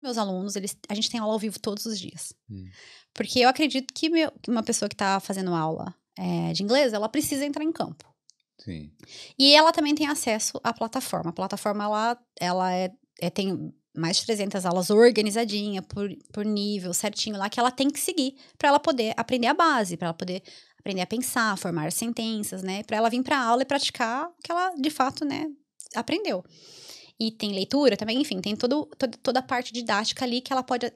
meus alunos, a gente tem aula ao vivo todos os dias. Porque eu acredito que uma pessoa que tá fazendo aula de inglês, ela precisa entrar em campo. Sim. E ela também tem acesso à plataforma. A plataforma, ela tem mais de 300 aulas organizadinha, por nível, certinho lá, que ela tem que seguir para ela poder aprender a base, para ela poder aprender a pensar, formar sentenças, né? Para ela vir para aula e praticar o que ela, de fato, né, aprendeu. E tem leitura também, enfim, tem toda a parte didática ali que ela pode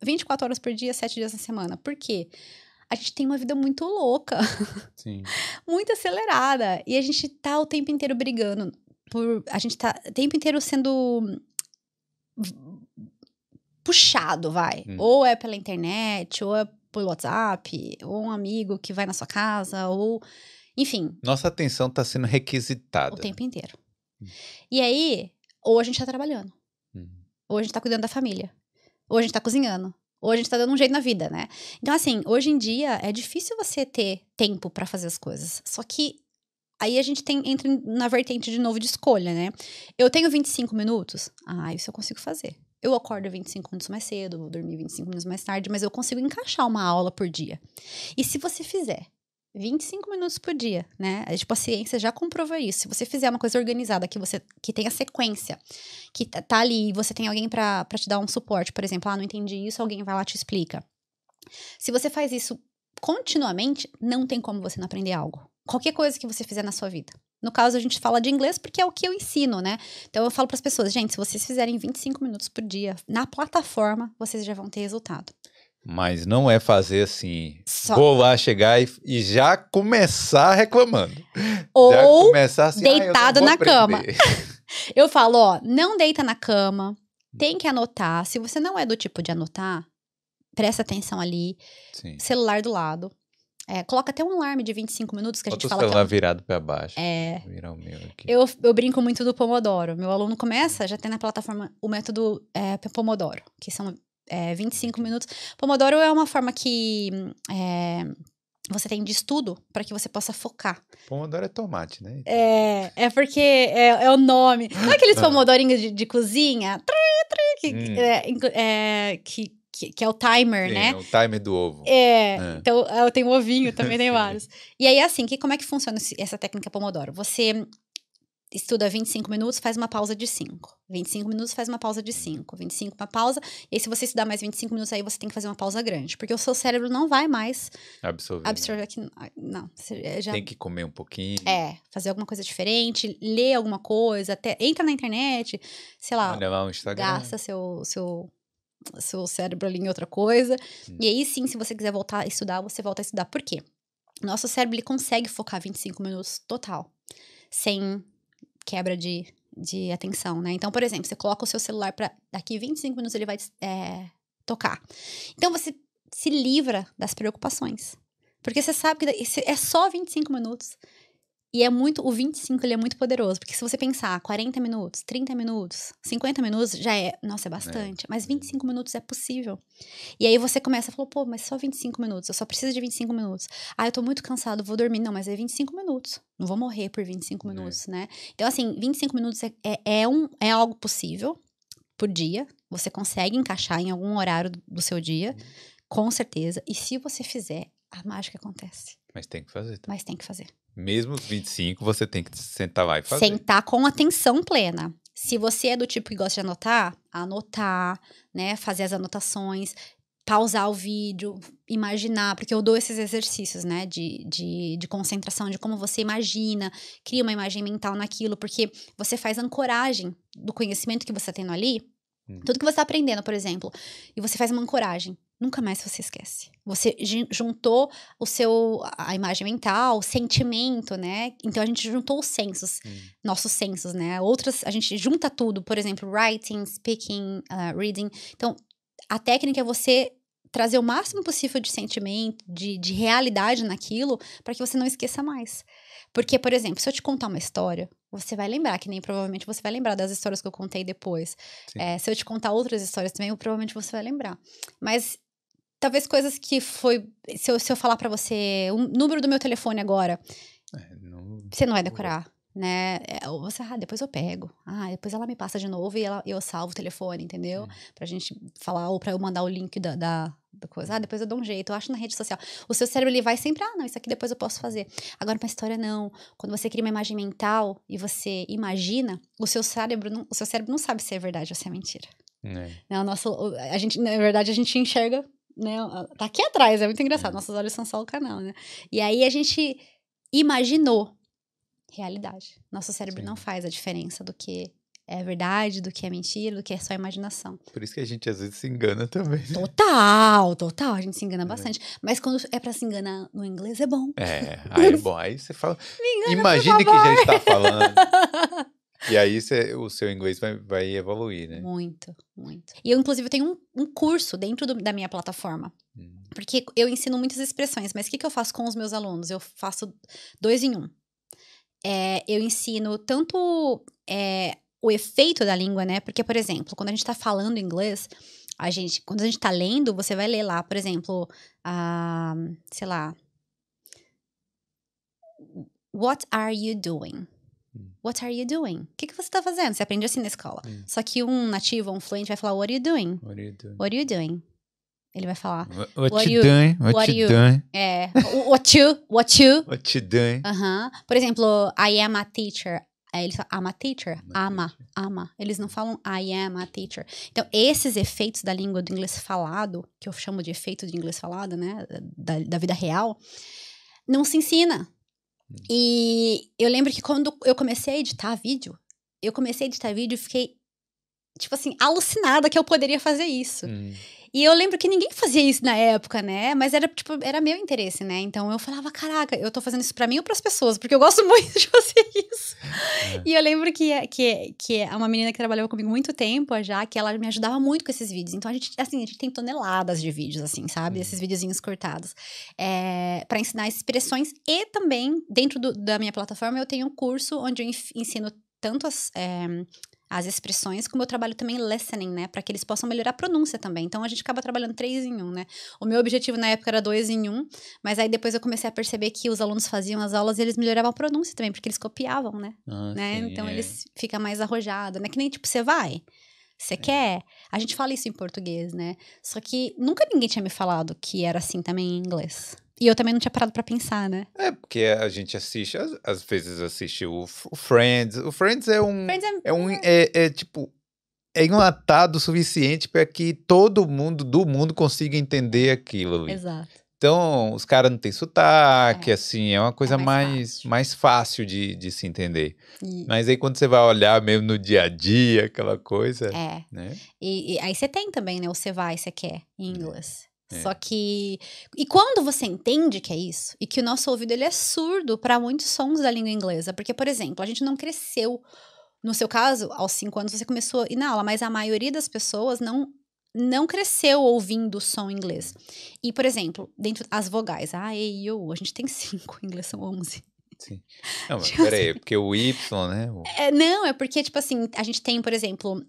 24 horas por dia, 7 dias na semana. Por quê? A gente tem uma vida muito louca. Sim. Muito acelerada. E a gente tá o tempo inteiro brigando. A gente tá o tempo inteiro sendo puxado, vai. Ou é pela internet, ou é pelo WhatsApp, ou um amigo que vai na sua casa, ou... Enfim. Nossa atenção tá sendo requisitada. O tempo inteiro. E aí, ou a gente tá trabalhando. Ou a gente tá cuidando da família. Ou a gente tá cozinhando. Ou a gente tá dando um jeito na vida, né? Então, assim, hoje em dia é difícil você ter tempo pra fazer as coisas. Só que aí a gente entra na vertente de novo de escolha, né? Eu tenho 25 minutos? Isso eu consigo fazer. Eu acordo 25 minutos mais cedo, vou dormir 25 minutos mais tarde, mas eu consigo encaixar uma aula por dia. E se você fizer 25 minutos por dia, né? Tipo, a ciência já comprovou isso. Se você fizer uma coisa organizada, que tenha sequência, que tá ali, e você tem alguém pra te dar um suporte, por exemplo, não entendi isso, alguém vai lá e te explica. Se você faz isso continuamente, não tem como você não aprender algo. Qualquer coisa que você fizer na sua vida. No caso, a gente fala de inglês porque é o que eu ensino, né? Então, eu falo pras pessoas, gente, se vocês fizerem 25 minutos por dia na plataforma, vocês já vão ter resultado. Mas não é fazer assim, vou lá chegar e já começar reclamando. Ou já começar assim, deitado na cama. Eu falo, não deita na cama, tem que anotar. Se você não é do tipo de anotar, presta atenção ali. Sim. Celular do lado. Coloca até um alarme de 25 minutos que a gente fala. O celular virado pra baixo. Virar o meu aqui. Eu brinco muito do Pomodoro. Meu aluno começa, já tem na plataforma o método Pomodoro, que são 25 minutos. Pomodoro é uma forma que você tem de estudo para que você possa focar. Pomodoro é tomate, né? Porque é o nome. Não é aqueles pomodorinhos de cozinha? Que é o timer, sim, né? É o timer do ovo. Então eu tenho um ovinho, também tem vários. E aí, assim, como é que funciona essa técnica Pomodoro? Você estuda 25 minutos, faz uma pausa de 5. 25 minutos, faz uma pausa de 5. 25, uma pausa. E aí, se você estudar mais 25 minutos, aí você tem que fazer uma pausa grande. Porque o seu cérebro não vai mais absorver aqui. Não, você já... Tem que comer um pouquinho. Fazer alguma coisa diferente, ler alguma coisa, entra na internet, sei lá. Olha lá o Instagram. Gasta seu cérebro ali em outra coisa. E aí, sim, se você quiser voltar a estudar, você volta a estudar. Por quê? Nosso cérebro, ele consegue focar 25 minutos total. Sem quebra de atenção, né? Então, por exemplo, você coloca o seu celular para daqui 25 minutos ele vai tocar. Então, você se livra das preocupações. Porque você sabe que é só 25 minutos. E o 25 ele é muito poderoso. Porque se você pensar 40 minutos, 30 minutos, 50 minutos, já é bastante. Mas 25 minutos é possível. E aí você começa a falar, mas só 25 minutos, eu só preciso de 25 minutos. Eu tô muito cansado, vou dormir. Não, mas é 25 minutos. Não vou morrer por 25 minutos, né? Então, assim, 25 minutos é algo possível por dia. Você consegue encaixar em algum horário do seu dia, com certeza. E se você fizer, a mágica acontece. Mas tem que fazer. Mas tem que fazer. Mesmo os 25, você tem que sentar lá e fazer. Sentar com atenção plena. Se você é do tipo que gosta de anotar, né? Fazer as anotações, pausar o vídeo, imaginar, porque eu dou esses exercícios, né? De concentração, de como você imagina, cria uma imagem mental naquilo, porque você faz ancoragem do conhecimento que você está tendo ali, tudo que você está aprendendo, por exemplo, e você faz uma ancoragem. Nunca mais você esquece. Você juntou a imagem mental, o sentimento, né? Então, a gente juntou os sensos, nossos sensos, né? A gente junta tudo, por exemplo, writing, speaking, reading. Então, a técnica é você trazer o máximo possível de sentimento, de realidade naquilo, para que você não esqueça mais. Porque, por exemplo, se eu te contar uma história, você vai lembrar, que nem provavelmente você vai lembrar das histórias que eu contei depois. Se eu te contar outras histórias também, provavelmente você vai lembrar. Mas talvez coisas que se eu falar pra você o número do meu telefone agora, você não vai decorar. né? Ou você, depois eu pego. Depois ela me passa de novo e eu salvo o telefone, entendeu? Pra gente falar, ou pra eu mandar o link da coisa. Depois eu dou um jeito, eu acho na rede social. O seu cérebro, ele vai sempre, não, isso aqui depois eu posso fazer. Agora, uma história, não. Quando você cria uma imagem mental e você imagina, o seu cérebro não sabe se é verdade ou se é mentira. Não, na verdade, a gente enxerga, né? Tá aqui atrás, é muito engraçado. Nossos olhos são só o canal, né? E aí a gente imaginou realidade. Nosso cérebro não faz a diferença do que é verdade, do que é mentira, do que é só imaginação. Por isso que a gente às vezes se engana também. Né? Total, a gente se engana bastante. Mas quando é pra se enganar no inglês, é bom. Aí é bom. Aí você fala, imagine que já está falando. E aí o seu inglês vai evoluir, né? Muito. E eu, inclusive, tenho um curso dentro da minha plataforma. Porque eu ensino muitas expressões, mas o que eu faço com os meus alunos? Eu faço 2 em 1. Eu ensino tanto o efeito da língua, né? Porque, por exemplo, quando a gente tá falando inglês, quando a gente tá lendo, você vai ler lá, por exemplo, sei lá, what are you doing? What are you doing? O que você tá fazendo? Você aprende assim na escola. Só que um nativo, um fluente vai falar, what are you doing? What are you doing? Ele vai falar, what you doing? What you doing? What you doing? Por exemplo, I am a teacher. Eles falam, I'm a teacher. Ama. Eles não falam I am a teacher. Então, esses efeitos da língua do inglês falado, que eu chamo de efeito de inglês falado, né? Da vida real, não se ensina. E eu lembro que quando eu comecei a editar vídeo e fiquei, tipo assim, alucinada que eu poderia fazer isso. E eu lembro que ninguém fazia isso na época, né? Mas era meu interesse, né? Então eu falava, caraca, eu tô fazendo isso pra mim ou pras pessoas? Porque eu gosto muito de fazer isso. E eu lembro que é uma menina que trabalhou comigo muito tempo já, que ela me ajudava muito com esses vídeos. Então a gente tem toneladas de vídeos, assim, sabe? Esses videozinhos cortados. Pra ensinar expressões. E também, dentro da minha plataforma, eu tenho um curso onde eu ensino tanto as expressões, como eu trabalho também listening, né? Para que eles possam melhorar a pronúncia também. Então, a gente acaba trabalhando 3 em 1, né? O meu objetivo na época era 2 em 1, mas aí depois eu comecei a perceber que os alunos faziam as aulas e eles melhoravam a pronúncia também, porque eles copiavam, né? Sim, então, eles ficam mais arrojados, né? Que nem, tipo, você quer? A gente fala isso em português, né? Só que nunca ninguém tinha me falado que era assim também em inglês. E eu também não tinha parado pra pensar, né? Porque a gente assiste, às vezes assiste o Friends. O Friends é enlatado o suficiente para que todo mundo do mundo consiga entender aquilo ali. Exato. Então, os caras não têm sotaque, assim, é uma coisa mais fácil de se entender. Mas aí quando você vai olhar mesmo no dia a dia, aquela coisa, né? E aí você tem também, né? O você quer, em inglês. Só que... E quando você entende que é isso, e que o nosso ouvido ele é surdo para muitos sons da língua inglesa, porque, por exemplo, a gente não cresceu, no seu caso, aos 5 anos você começou a ir na aula, mas a maioria das pessoas não cresceu ouvindo o som em inglês. E, por exemplo, dentro das vogais, E, U, a gente tem 5, em inglês são 11. Sim. Não, mas peraí, é porque o Y, né? Não, é porque, tipo assim, a gente tem, por exemplo,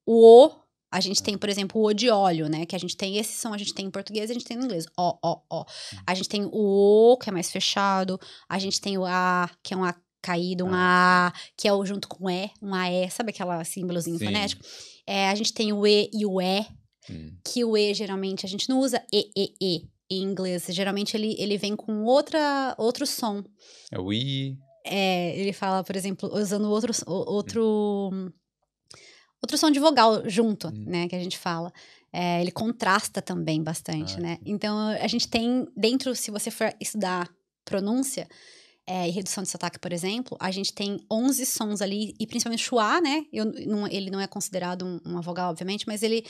o a gente tem, por exemplo, o O de óleo, né? Que a gente tem esse som, a gente tem em português e a gente tem no inglês. O. A gente tem o O, que é mais fechado. A gente tem o A, que é um A caído, um A, que é o junto com o E, um AE, sabe aquela símbolozinho fonético? A gente tem o E e o E, que o E, geralmente, a gente não usa E em inglês. Geralmente, ele vem com outro som. É o I. Ele fala, por exemplo, usando outro som de vogal junto, né, que a gente fala. Ele contrasta também bastante, né? Então, a gente tem dentro, se você for estudar pronúncia e redução de sotaque, por exemplo, a gente tem 11 sons ali, e principalmente o schwa, né? Ele não é considerado uma vogal, obviamente, mas ele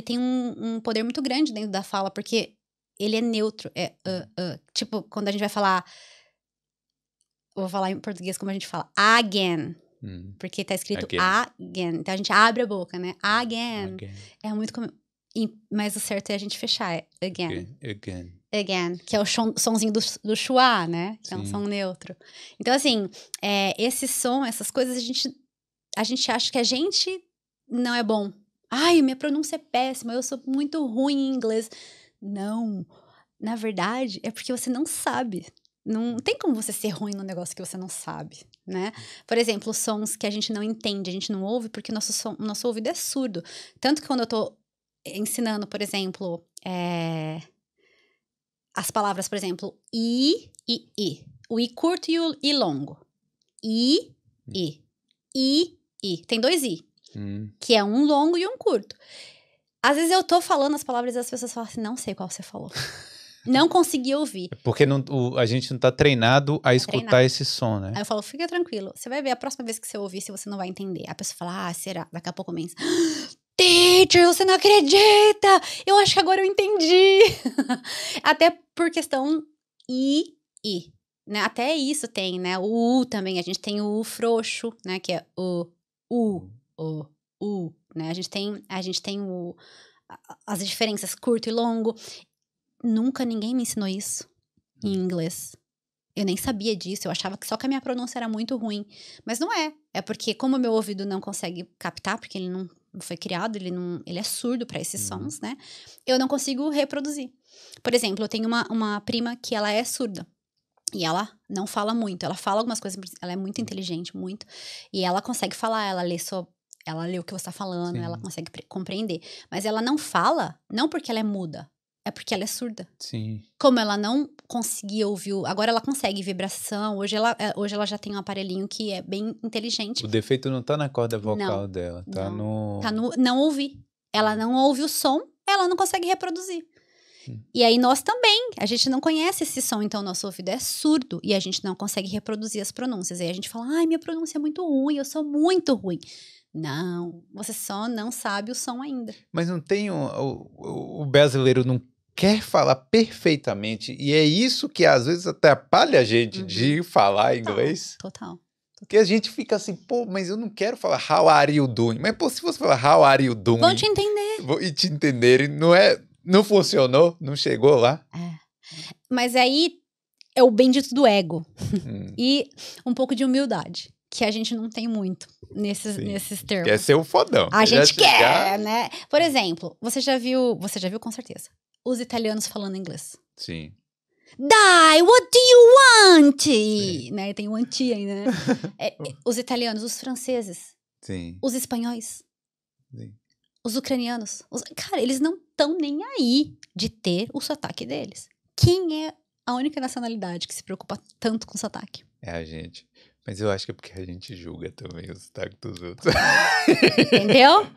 tem um poder muito grande dentro da fala, porque ele é neutro. Tipo, quando a gente vai falar... Vou falar em português como a gente fala. Again. Porque tá escrito again. Então a gente abre a boca, né? Again. É muito comum. Mas o certo é a gente fechar. Again. Again. Que é o sonzinho do schwa, né? Que é um som neutro. Então, assim, esse som, essas coisas, a gente acha que a gente não é bom. Ai, minha pronúncia é péssima, eu sou muito ruim em inglês. Não. Na verdade, é porque você não sabe. Não tem como você ser ruim num negócio que você não sabe, né? Por exemplo, sons que a gente não entende, a gente não ouve porque o nosso ouvido é surdo. Tanto que quando eu tô ensinando, por exemplo, as palavras, por exemplo, I e I. O I curto e o I longo. I, I. Tem 2 I. Que é um longo e um curto. Às vezes eu tô falando as palavras e as pessoas falam assim, não sei qual você falou. Não consegui ouvir. Porque a gente não tá treinado a escutar esse som, né? Aí eu falo, fica tranquilo. Você vai ver, a próxima vez que você ouvir, se você não vai entender. A pessoa fala, será? Daqui a pouco começa. Teacher, você não acredita! Eu acho que agora eu entendi. Até por questão I. Né? Até isso tem, né? O U também. A gente tem o U frouxo, né? Que é o U, né? A gente tem as diferenças curto e longo. Nunca ninguém me ensinou isso em inglês. Eu nem sabia disso, eu achava que só que a minha pronúncia era muito ruim. Mas não é. É porque como o meu ouvido não consegue captar, porque ele não foi criado, ele é surdo para esses sons, né? Eu não consigo reproduzir. Por exemplo, eu tenho uma prima que ela é surda. E ela não fala muito. Ela fala algumas coisas, ela é muito inteligente, muito. E ela consegue falar, ela lê o que você tá falando, ela consegue compreender. Mas ela não fala, não porque ela é muda. É porque ela é surda. Sim. Como ela não conseguia ouvir... Agora ela consegue vibração. Hoje ela já tem um aparelhinho que é bem inteligente. O defeito não tá na corda vocal dela. Tá no... Tá no não ouvir. Ela não ouve o som, ela não consegue reproduzir. E aí nós também. A gente não conhece esse som, então o nosso ouvido é surdo. E a gente não consegue reproduzir as pronúncias. E aí a gente fala, minha pronúncia é muito ruim, eu sou muito ruim. Não, você só não sabe o som ainda. Mas não tem... O brasileiro não quer falar perfeitamente, e é isso que às vezes atrapalha a gente de falar inglês. Total. Porque a gente fica assim, mas eu não quero falar how are you doing? Mas, se você falar how are you doing... Vão te entender. E te entenderem, não funcionou, não chegou lá. Mas aí é o bendito do ego. E um pouco de humildade, que a gente não tem muito nesses termos. Quer ser o fodão. A gente quer, né? Por exemplo, você já viu com certeza, os italianos falando inglês. Sim. Die, what do you want? Né? Tem o anti ainda, né? Os italianos, os franceses. Sim. Os espanhóis. Sim. Os ucranianos. Cara, eles não estão nem aí de ter o sotaque deles. Quem é a única nacionalidade que se preocupa tanto com o sotaque? É a gente. Mas eu acho que é porque a gente julga também o sotaque dos outros. Entendeu?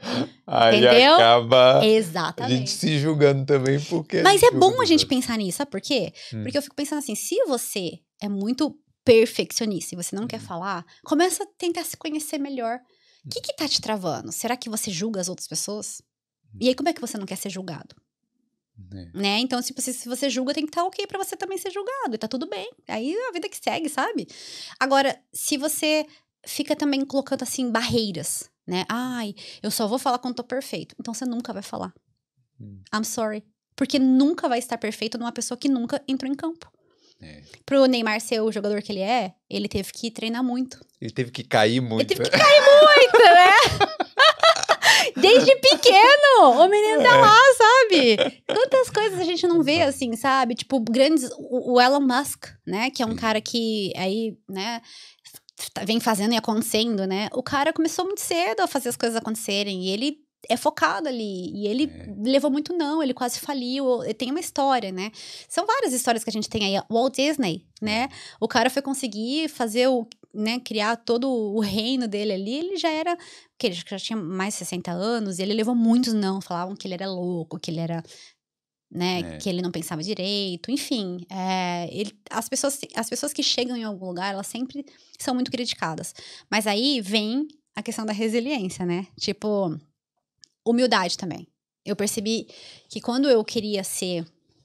Aí acaba Exatamente. a gente se julgando também porque... Mas é bom a gente pensar nisso, sabe por quê? Porque eu fico pensando assim, se você é muito perfeccionista e você não quer falar, começa a tentar se conhecer melhor. O que tá te travando? Será que você julga as outras pessoas? E aí como é que você não quer ser julgado? Né? Então, se você julga, tem que estar ok pra você também ser julgado. E tá tudo bem. Aí é a vida que segue, sabe? Agora, se você fica também colocando, assim, barreiras, né? Eu só vou falar quando tô perfeito. Então, você nunca vai falar. I'm sorry. Porque nunca vai estar perfeito numa pessoa que nunca entrou em campo. Pro Neymar ser o jogador que ele teve que treinar muito. Ele teve que cair muito. Né? Desde pequeno, o menino tá lá, sabe? Quantas coisas a gente não vê, assim, sabe? Tipo, grandes... O Elon Musk, né? Que é um cara que aí, né... Vem fazendo e acontecendo, né? O cara começou muito cedo a fazer as coisas acontecerem. E ele é focado ali. E ele levou muito não, ele quase faliu. Tem uma história, né? São várias histórias que a gente tem aí. O Walt Disney, né? O cara foi conseguir fazer criar todo o reino dele ali. Ele já era... Porque ele já tinha mais de 60 anos. E ele levou muitos não. Falavam que ele era louco, que ele era... né, que ele não pensava direito, enfim, as pessoas que chegam em algum lugar, elas sempre são muito criticadas, mas aí vem a questão da resiliência, né, tipo, humildade também. Eu percebi que quando eu queria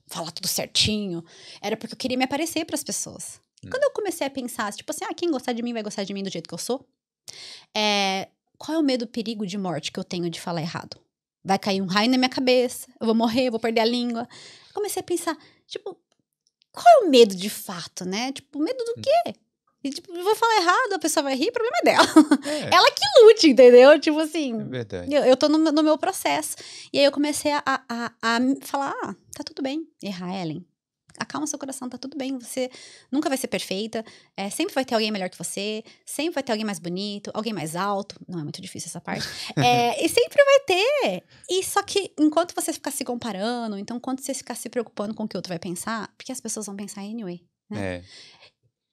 falar tudo certinho, era porque eu queria me aparecer para as pessoas. Quando eu comecei a pensar, tipo assim, quem gostar de mim vai gostar de mim do jeito que eu sou, qual é o medo, perigo de morte que eu tenho de falar errado? Vai cair um raio na minha cabeça, eu vou morrer, eu vou perder a língua. Comecei a pensar, tipo, qual é o medo de fato, né? Tipo, medo do quê? E, tipo, eu vou falar errado, a pessoa vai rir, o problema é dela. Ela que lute, entendeu? Tipo assim, é verdade. Eu tô no meu processo. E aí eu comecei a falar, tá tudo bem, errar, Ellen. acalma seu coração, tá tudo bem, você nunca vai ser perfeita, sempre vai ter alguém melhor que você, sempre vai ter alguém mais bonito, alguém mais alto, não é muito difícil essa parte, e sempre vai ter, e só que enquanto você ficar se comparando, então enquanto você ficar se preocupando com o que o outro vai pensar, porque as pessoas vão pensar anyway, né?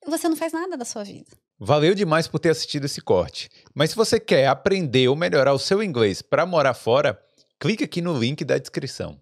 Você não faz nada da sua vida. Valeu demais por ter assistido esse corte. Mas se você quer aprender ou melhorar o seu inglês para morar fora, clique aqui no link da descrição.